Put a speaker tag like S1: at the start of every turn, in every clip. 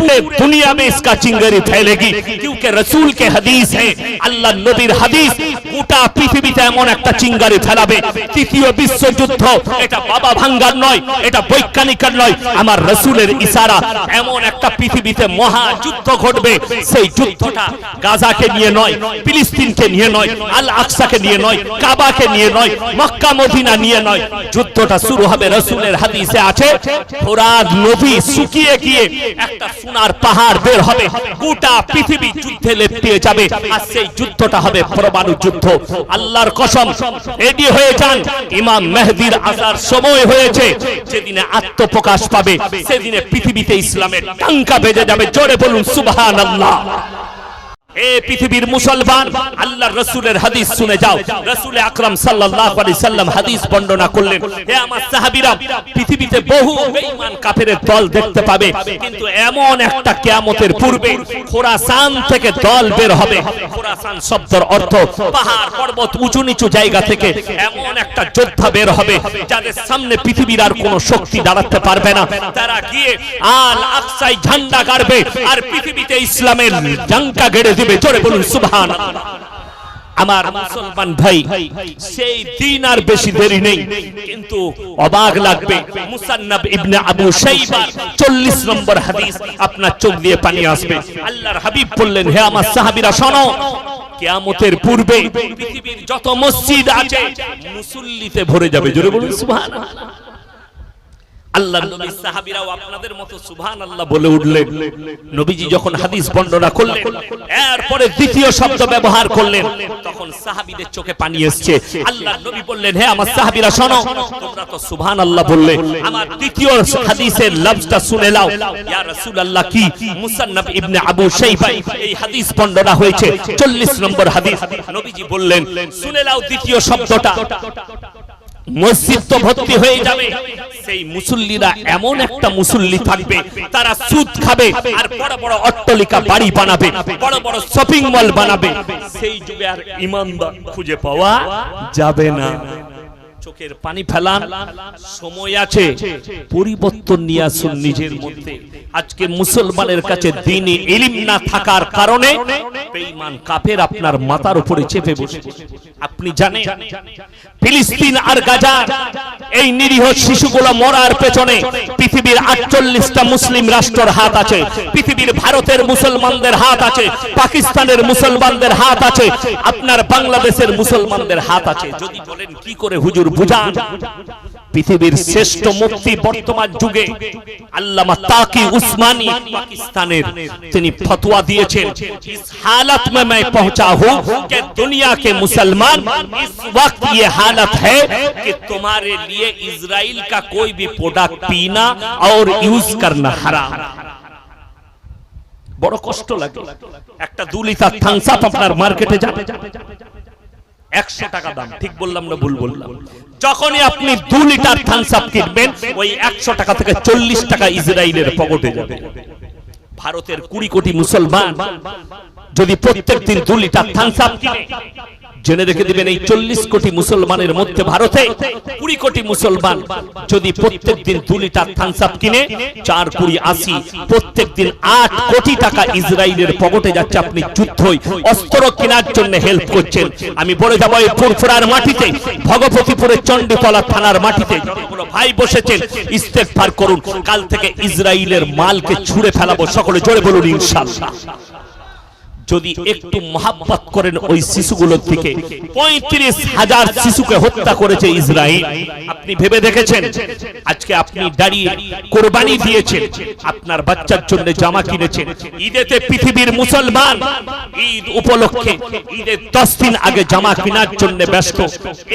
S1: पूरे दुनिया में इसका चिंगारी फैलेगी, क्योंकि रसूल के हदीस है, আল্লাহ নবীর হাদিস গোটা পৃথিবীতে এমন একটা চিঙ্গারি ফেলাবে, তৃতীয় বিশ্বযুদ্ধ। এটা বাবা ভাঙ্গার নয়, এটা বৈজ্ঞানিকের নয়, আমার রসুলের ইশারা। এমন একটা পৃথিবীতে মহাযুদ্ধ ঘটবে, সেই যুদ্ধটা গাজাকে নিয়ে নয়, ফিলিস্তিনকে নিয়ে নয়, আল আকসাকে নিয়ে নয়, কাবাকে নিয়ে নয়, মক্কা মদিনা নিয়ে নয়। যুদ্ধটা শুরু হবে, রসুলের হাদিসে আছে, ফোরাত নদী শুকিয়ে গিয়ে একটা সোনার পাহাড় বের হবে, গোটা পৃথিবী যুদ্ধে লেপ্টে যাবে, আর সেই যুদ্ধটা হবে পরমাণু যুদ্ধ। আল্লাহর কসম, রেডি হয়ে যান, ইমাম মেহদির আসার সময় হয়েছে। যেদিনে আত্মপ্রকাশ পাবে, সেদিনে পৃথিবীতে ইসলামের ডঙ্কা বেজে যাবে। জোরে বলুন সুবহানাল্লাহ। এ পৃথিবীর মুসলমান, আল্লাহর রাসূলের হাদিস শুনে যাও। রাসূল আকরাম সাল্লাল্লাহু আলাইহি সাল্লাম হাদিস বর্ণনা করলেন, হে আমার সাহাবীরা, পৃথিবীতে বহু বেঈমান কাফেরের দল দেখতে পাবে, কিন্তু এমন একটা কিয়ামতের পূর্বে খোরাসান থেকে দল বের হবে। খোরাসান শব্দের অর্থ পাহাড় পর্বত উঁচু নিচু জায়গা থেকে এমন একটা যোদ্ধা বের হবে, যাদের সামনে পৃথিবীর আর কোনো শক্তি দাঁড়াতে পারবে না। তারা গিয়ে আল আকসায় ঝান্ডা গাড়বে, আর পৃথিবীতে ইসলামের ডঙ্কা গেড়ে দিবে। জোরে বলুন সুবহানাল্লাহ। আমার মুসলমান ভাই, সেই দিন আর বেশি দেরি নেই, কিন্তু অবাক লাগবে। মুসান্নাব ইবনে আবু শাইবা 40 নম্বর হাদিস, আপনার চোখ দিয়ে পানি আসবে। আল্লাহর হাবিব বললেন, হে আমার সাহাবীরা শোনো, কিয়ামতের পূর্বে পৃথিবীর যত মসজিদ আছে মুসল্লিতে ভরে যাবে। জোরে বলুন সুবহানাল্লাহ। আল্লাহর নবী সাহাবীরাও আপনাদের মতো সুবহানাল্লাহ বলে উঠলেন। নবীজি যখন হাদিস বর্ণনা করলেন, এরপরে দ্বিতীয় শব্দ ব্যবহার করলেন, তখন সাহাবীদের চোখে পানি এসেছে। আল্লাহর নবী বললেন, হে আমার সাহাবীরা শোনো, তোমরা তো সুবহানাল্লাহ বললে, আমার দ্বিতীয় হাদিসের লফজটা শুনে নাও। ইয়া রাসূলুল্লাহ, কি? মুসান্নাব ইবনে আবু শাইবা এই হাদিস বর্ণনা হয়েছে, 40 নম্বর হাদিস। নবীজি বললেন, শুনে নাও দ্বিতীয় শব্দটা। মসজিদ তো ভর্তি হয়ে যাবে, সেই মুসল্লিরা এমন একটা মুসল্লি থাকবে, তারা সুদ খাবে আর বড় বড় অট্টালিকা বাড়ি বানাবে, বড় বড় শপিং মল বানাবে। সেই যুগে আর ঈমানদার খুঁজে পাওয়া যাবে না। চোখের পানি ফেলান, সময় আছে, পরিবর্তন নিয়ে আসুন নিজের মধ্যে। আজকে মুসলমানের কাছে দ্বীনি ইলম না থাকার কারণে বেঈমান কাফের আপনার মাথার উপরে চেপে বসেছে। আপনি জানেন ফিলিস্তিন আর গাজা, এই নিরীহ শিশুগুলো মরার পেছনে পৃথিবীর 48টা মুসলিম রাষ্ট্রের হাত আছে, পৃথিবীর ভারতের মুসলমানদের হাত আছে, পাকিস্তানের মুসলমানদের হাত আছে, আপনার বাংলাদেশের মুসলমানদের হাত আছে। যদি বলেন কি করে হুজুর বুঝান, পৃথিবীর শ্রেষ্ঠ মুফতি বর্তমান যুগে আল্লামা তাকি উসমানী পাকিস্তানের, তিনি ফতোয়া দিয়েছেন, इस हालत में मैं पहुंचा हूं कि दुनिया के मुसलमान इस वक्त ये हालत है कि तुम्हारे लिए इजराइल का कोई भी प्रोडक्ट पीना और यूज करना हराम। বড় কষ্ট লাগে। একটা 2 লিটার থামস আপ আপনার মার্কেটে যাবে 100 টাকা দাম, ঠিক বললাম না ভুল বললাম? যখনই আপনি 2 লিটার থামস আপ কিনবেন, ওই 100 টাকা থেকে 40 টাকা ইসরায়েলের পকেটে যাবে। ভারতের 20 কোটি মুসলমান যদি প্রত্যেকদিন 2 লিটার থামস আপ কিনে, জেনে রেখে দিবেন, এই 40 কোটি মুসলমানের মধ্যে ভারতে 20 কোটি মুসলমান যদি প্রত্যেকদিন 2 লিটার থামস আপ কিনে, 4 20 80, প্রত্যেকদিন 8 কোটি টাকা ইসরায়েলের পকেটে যাচ্ছে। আপনি যুদ্ধই অস্ত্র কেনার জন্য হেল্প করছেন। আমি বলে যাব, এই ফুরফুরার মাটিতে, ভগবতীপুরের চণ্ডীতলা থানার মাটিতে যতগুলো ভাই বসেছেন, ইস্তেগফার করুন। কাল থেকে ইসরায়েলের মালকে ছুঁড়ে ফেলাবো। সকলে জোরে বলুন ইনশাআল্লাহ। যদি একটু মহাব্বত করেন ওই শিশুগুলোর দিকে। 35,000 শিশুকে হত্যা করেছে ইসরায়েল। আপনি ভেবে দেখেছেন? আজকে আপনি দাঁড়িয়ে কোরবানি দিয়েছেন, আপনার বাচ্চার জন্য জামা কিনেছেন। ঈদেতে পৃথিবীর মুসলমান ঈদ উপলক্ষে ঈদের 10 দিন আগে জামা কেনার জন্য ব্যস্ত।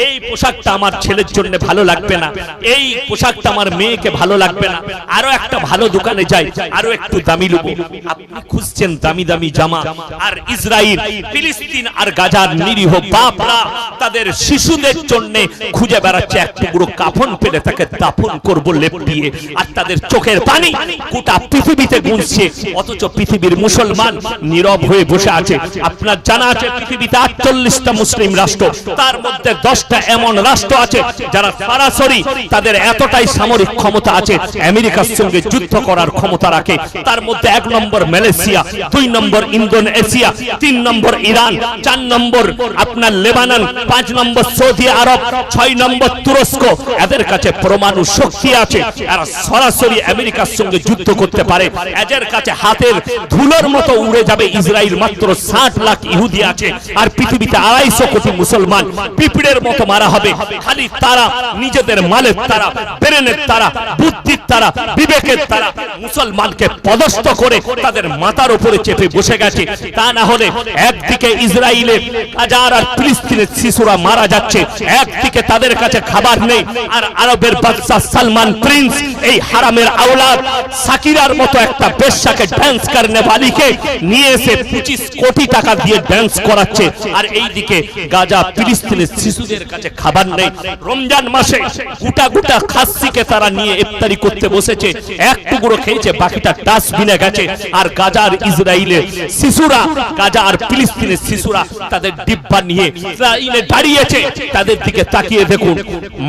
S1: এই পোশাকটা আমার ছেলের জন্য ভালো লাগবে না, এই পোশাকটা আমার মেয়েকে ভালো লাগবে না, আরো একটা ভালো দোকানে যাই, আরো একটু দামি নেব। আপনি খুঁজছেন দামি দামি জামা, আর ইসরাইল ফিলিস্তিন আর গাজার নিরীহ বাপরা তাদের শিশুদের জন্য খুঁজে বেড়াচ্ছে এক টুকরো কাফন পেলে তাকে দাফন করব লেপ দিয়ে, আর তাদের চোখের পানি গোটা পৃথিবীতে গুনছে, অথচ পৃথিবীর মুসলমান নীরব হয়ে বসে আছে। আপনার জানা আছে পৃথিবীতে 48টা মুসলিম রাষ্ট্র, তার মধ্যে 10টা এমন রাষ্ট্র আছে যারা সরাসরি তাদের এতটাই সামরিক ক্ষমতা আছে আমেরিকার সঙ্গে যুদ্ধ করার ক্ষমতা রাখে। তার মধ্যে 1 নম্বর মালয়েশিয়া, 2 নম্বর ইন্দোনেশিয়া, 3 নম্বর ইরান, 4 নম্বর আপনার লেবানন, 5 নম্বর সৌদি আরব, 6 নম্বর তুরস্ক। এদের কাছে পরমাণু শক্তি আছে, এরা সরাসরি আমেরিকার সঙ্গে যুদ্ধ করতে পারে। এদের কাছে হাতের ধুলোর মতো উড়ে যাবে ইসরায়েল। মাত্র 60 লাখ ইহুদি আছে, আর পৃথিবীতে 250 কোটি মুসলমান। পিঁপড়ের মতো মারা হবে। খালি তারা নিজেদের মালের তারা, ব্রেনের তারা, বুদ্ধির তারা, বিবেকের তারা মুসলমানকে পদস্থ করে তাদের মাথার উপরে চেপে বসে গেছে। তা না হলে একদিকে ইসরায়েলের গাজার আর ফিলিস্তিনের শিশুরা মারা যাচ্ছে, একদিকে তাদের কাছে খাবার নেই, আর আরবের বাদশা সালমান প্রিন্স এই হারামের আওলাদ সাকিরার মতো একটা বেশ্যাকে ডান্স করনে वालीকে নিয়ে এসে 25 কোটি টাকা দিয়ে ডান্স করাচ্ছে। আর এইদিকে গাজা ফিলিস্তিনের শিশুদের কাছে খাবার নেই। রমজান মাসে গোটা গোটা খাসিকে তারা নিয়ে ইফতারি করতে বসেছে, এক টুকরো খেয়েছে, বাকিটা ডাস্টবিনে গেছে। আর গাজা আর ইসরায়েলের শিশুরা, গাজা আর ফিলিস্তিনের শিশুরা তাদের ডিব্বা নিয়ে ইসরায়েলে দাঁড়িয়েছে। তাদের দিকে তাকিয়ে দেখুন।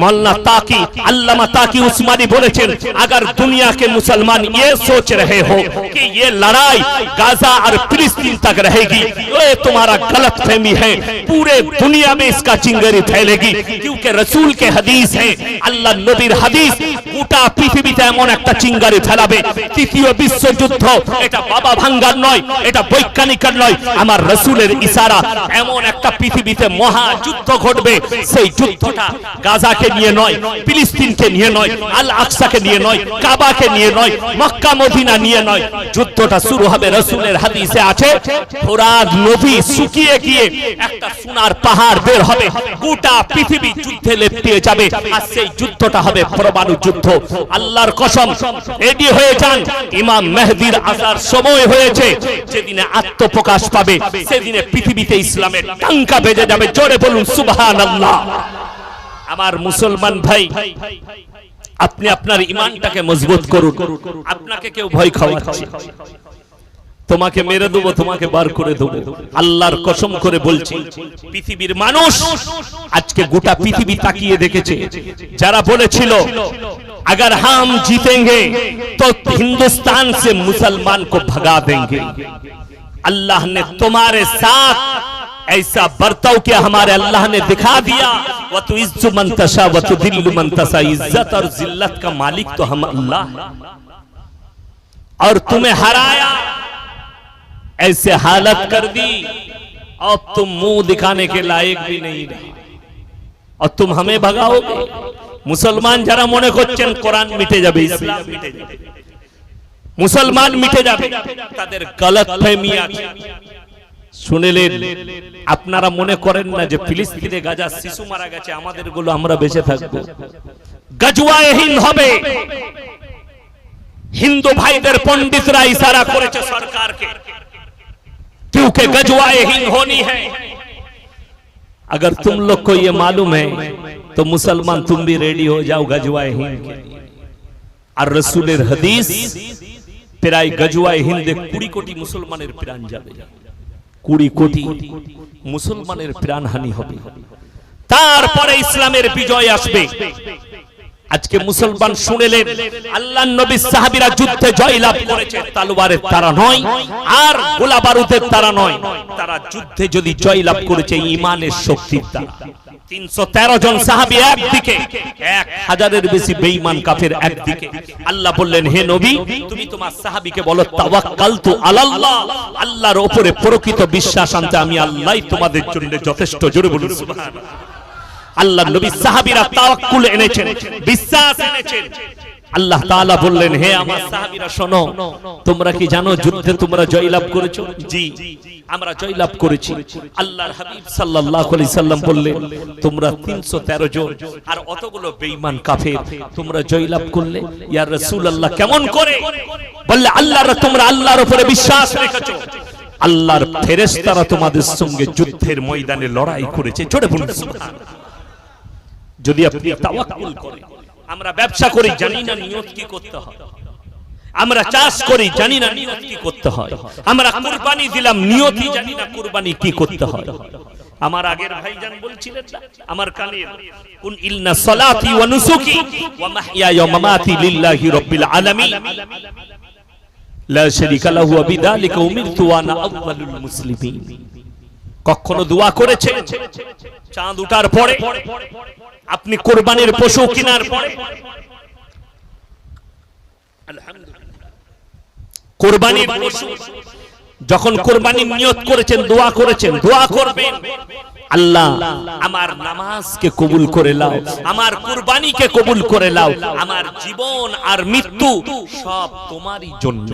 S1: মোল্লা তাকি, আল্লামা তাকি উসমাनी বলেছেন, अगर दुनिया के मुसलमान ये सोच रहे हो कि ये लड़ाई गाजा और फिलिस्तीन तक रहेगी, ये तुम्हारा गलत फहमी है। पूरे दुनिया में इसका चिंगारी फैलेगी, क्योंकि रसूल के हदीस है, अल्लाह नबीर हदीस গোটা পৃথিবীতে এমন একটা চিঙ্গারি ফেলাবে, তৃতীয় বিশ্বযুদ্ধ। এটা বাবা ভাঙ্গার নয়, এটা বৈজ্ঞানিকের নয়, আমার রাসূলের ইশারা। এমন একটা পৃথিবীতে মহাযুদ্ধ ঘটবে, সেই যুদ্ধটা গাজাকে নিয়ে নয়, ফিলিস্তিনকে নিয়ে নয়, আল আকসাকে নিয়ে নয়, কাবাকে নিয়ে নয়, মক্কা মদিনা নিয়ে নয়। যুদ্ধটা শুরু হবে, রাসূলের হাদিসে আছে, ফোরাত নদী শুকিয়ে গিয়ে একটা সোনার পাহাড় বের হবে, গোটা পৃথিবী যুদ্ধে লেপ্টিয়ে যাবে, আর সেই যুদ্ধটা হবে পরমাণু যুদ্ধ। আল্লাহর কসম, রেডি হয়ে যান, ইমাম মেহেদীর আসার সময় হয়েছে। যেদিনে আত্মপ্রকাশ পাবে, সেদিনে পৃথিবীতে ইসলামের টাঙ্কা বেজে যাবে। জোরে বলুন সুবহানাল্লাহ। আমার মুসলমান ভাই, আপনি আপনার ঈমানটাকে মজবুত করুন। আপনাকে কেউ ভয় খাওয়াচ্ছে, তোমাকে মেরে দেবো, তোমাকে বার করে দেবো, আল্লাহর কসম করে বলছি, পৃথিবীর মানুষ আজকে গোটা পৃথিবী তাকিয়ে দেখেছে। যারা বলেছিল अगर हम जीतेंगे तो हिंदुस्तान से मुसलमान को भगा देंगे, अल्लाह ने तुम्हारे साथ ऐसा बर्ताव किया, हमारे अल्लाह ने दिखा दिया। व तु इज्जु मन तशा व तु दिल्लु मन तशा, इज्जत और जिल्लत का मालिक तो हम अल्लाह है, और तुम्हें हराया, ऐसे हालत कर दी, और तुम मुंह दिखाने के लायक भी नहीं रहे, और तुम हमें भगाओगे। मुसलमान जरा मने করছেন কোরআন মিটে যাবে, ইসলাম মিটে যাবে, মুসলমান মিটে যাবে, তাদের গলতফহমি আছে। শুনলেন? আপনারা মনে করেন না যে ফিলিস্তিনে গাজা শিশু মারা গেছে, আমাদের গুলো আমরা বেঁচে থাকবো? গজওয়ায়ে হিন্দ হবে। হিন্দু ভাইদের পণ্ডিতরা ইশারা করেছে সরকারকে, क्योंकि गजवाए हिंद होनी है। अगर तुम लोग को ये मालूम है तो मुसलमान तुम भी रेडी हो जाओ गजवाए हिंद के। और रसूलेर हदीस, প্রায় গজওয়ায়ে হিন্দে 20 কোটি মুসলমানের প্রাণ যাবে, 20 কোটি মুসলমানের প্রাণহানি হবে, তারপরে ইসলামের বিজয় আসবে। আজকে মুসলমান শুনলেন, আল্লাহর নবী সাহাবীরা যুদ্ধে জয়লাভ করেছে, তলোয়ারের দ্বারা নয়, আর গোলা বারুদের দ্বারা নয়, তারা যুদ্ধে যদি জয়লাভ করেছে ঈমানের শক্তির দ্বারা। 313 জন সাহাবী একদিকে, 1000-এর বেশি বেঈমান কাফের একদিকে। আল্লাহ বললেন, হে নবী, তুমি তোমার সাহাবীকে বলো, তাওয়াক্কালতু আলাল্লাহ, আল্লাহর উপরে প্রকৃত বিশ্বাস আনতে, আমি আল্লাহই তোমাদের জন্য যথেষ্ট। জোরে বলুন সুবহানাল্লাহ। আল্লাহ নবী সাহাবীরা তাওয়াক্কুল এনেছেন, বিশ্বাস এনেছেন। আল্লাহ তাআলা বললেন, হে আমার সাহাবীরা শোনো, তোমরা কি জানো যুদ্ধে তোমরা জয়লাভ করেছো? জি, আমরা জয়লাভ করেছি। আল্লাহর হাবিব সাল্লাল্লাহু আলাইহি সাল্লাম বললেন, তোমরা 313 জন আর অতগুলো বেঈমান কাফের তোমরা জয়লাভ করলে। ইয়া রাসূলুল্লাহ, কেমন করে? বললে, তোমরা আল্লাহর উপরে বিশ্বাস রেখেছো, আল্লাহর ফেরেশতারা তোমাদের সঙ্গে যুদ্ধের ময়দানে লড়াই করেছে। জোরে বলুন সুবহানাল্লাহ। যদি আপনি তাওয়াক্কুল করেন, আমরা ব্যবসা করি জানি না নিয়ত কি করতে হয়, আমরা চাষ করি জানি না নিয়ত কি করতে হয়, আমরা কুরবানি দিলাম নিয়তই জানি না কুরবানি কি করতে হয়। আমার আগের ভাইজান বলছিলেন না আমার কানে, কুন ইন্না সালাতি ওয়া নুসুকি ওয়া মাহইয়ায়া ওয়া মামাতি লিল্লাহি রাব্বিল আলামিন লা শারীকা লাহু ওয়া বিযালিকা উমিরতু ওয়া আনা আউয়ালুল মুসলিমিন। কখনো দোয়া করেছেন চাঁদ ওঠার পরে, আপনি কুরবানির পশু কেনার পরে আলহামদুলিল্লাহ কুরবানির পশু যখন কুরবানির নিয়ত করেছেন, দোয়া করেছেন, দোয়া করবেন আল্লাহ আমার নামাজকে কবুল করে নাও, আমার কুরবানিকে কবুল করে নাও, আমার জীবন আর মৃত্যু সব তোমারই জন্য।